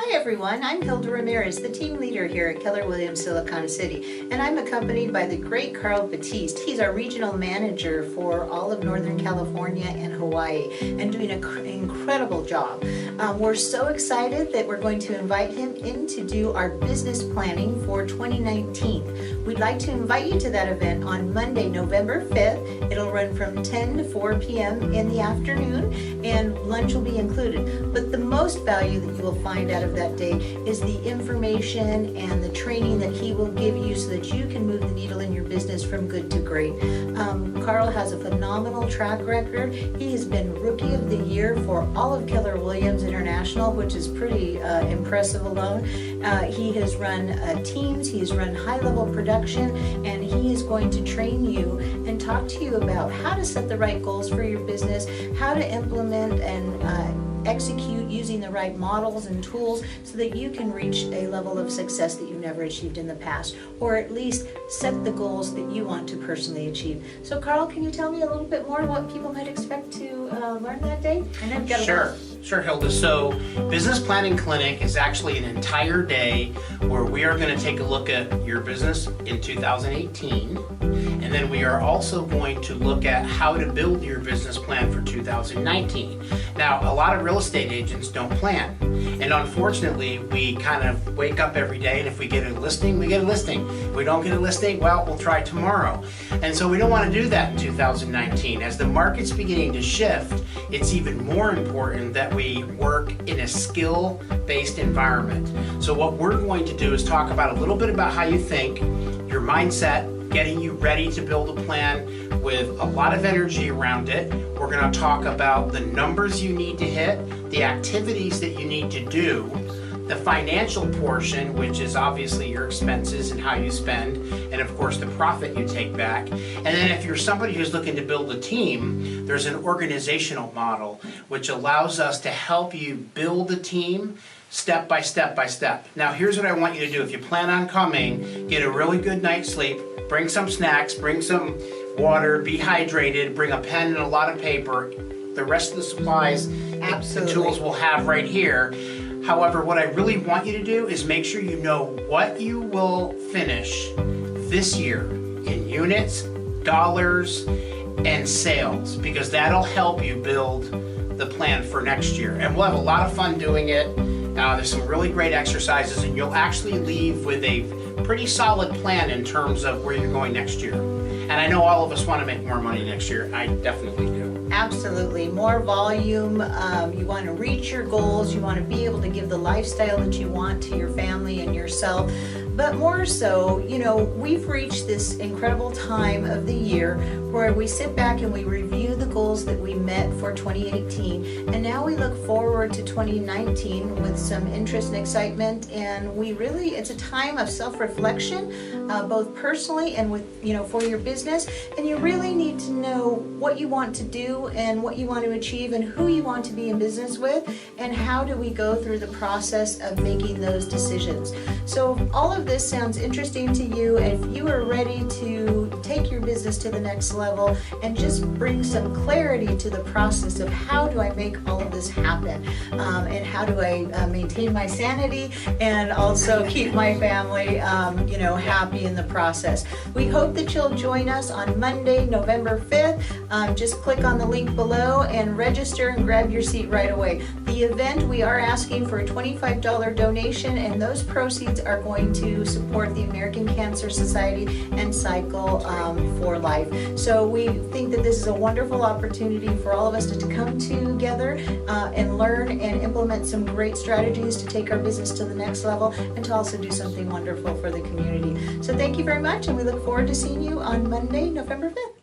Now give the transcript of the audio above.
Hi everyone, I'm Hilda Ramirez, the team leader here at Keller Williams Silicon City, and I'm accompanied by the great Carl Batiste. He's our regional manager for all of Northern California and Hawaii and doing an incredible job. We're so excited that we're going to invite him in to do our business planning for 2019. We'd like to invite you to that event on Monday, November 5th. It'll run from 10 to 4 p.m. in the afternoon, and lunch will be included. But the most value that you will find out of that day is the information and the training that he will give you so that you can move the needle in your business from good to great. Carl has a phenomenal track record. He has been Rookie of the Year for all of Keller Williams International, which is pretty impressive alone. He has run teams, he has run high-level production, and he is going to train you and talk to you about how to set the right goals for your business, how to implement and execute using the right models and tools so that you can reach a level of success that you've never achieved in the past, or at least set the goals that you want to personally achieve. So Carl, can you tell me a little bit more what people might expect to learn that day? And I've got Sure, Hilda. So Business Planning Clinic is actually an entire day where we are going to take a look at your business in 2018, and then we are also going to look at how to build your business plan for 2019. Now, a lot of real estate agents don't plan, and unfortunately, we kind of wake up every day, and if we get a listing, we get a listing. If we don't get a listing, well, we'll try tomorrow. And so we don't want to do that in 2019. As the market's beginning to shift, it's even more important that we work in a skill-based environment. So what we're going to do is talk about a little bit about how you think, your mindset, getting you ready to build a plan with a lot of energy around it. We're going to talk about the numbers you need to hit, the activities that you need to do, the financial portion, which is obviously your expenses and how you spend, and of course the profit you take back. And then if you're somebody who's looking to build a team, there's an organizational model which allows us to help you build a team step by step by step. Now here's what I want you to do. If you plan on coming, get a really good night's sleep, bring some snacks, bring some water, be hydrated, bring a pen and a lot of paper. The rest of the supplies, the tools we'll have right here. However, what I really want you to do is make sure you know what you will finish this year in units, dollars, and sales, because that'll help you build the plan for next year. And we'll have a lot of fun doing it. There's some really great exercises, and you'll actually leave with a pretty solid plan in terms of where you're going next year. And I know all of us want to make more money next year. I definitely do. Absolutely. More volume. You want to reach your goals. You want to be able to give the lifestyle that you want to your family and yourself. But more so, you know, we've reached this incredible time of the year where we sit back and we review the goals that we met for 2018. And now we look forward to 2019 with some interest and excitement. And it's a time of self-reflection, both personally and with, for your business. And you really need to know what you want to do and what you want to achieve and who you want to be in business with, and how do we go through the process of making those decisions. So if all of this sounds interesting to you, and if you are ready to take your business to the next level and just bring some clarity to the process of how do I make all of this happen, and how do I maintain my sanity and also keep my family happy in the process. We hope that you'll join us on Monday, November 5th. Just click on the link below and register and grab your seat right away. The event, we are asking for a $25 donation, and those proceeds are going to support the American Cancer Society and Cycle for Life. So we think that this is a wonderful opportunity for all of us to come together and learn and implement some great strategies to take our business to the next level and to also do something wonderful for the community. So thank you very much, and we look forward to seeing you on Monday, November 5th.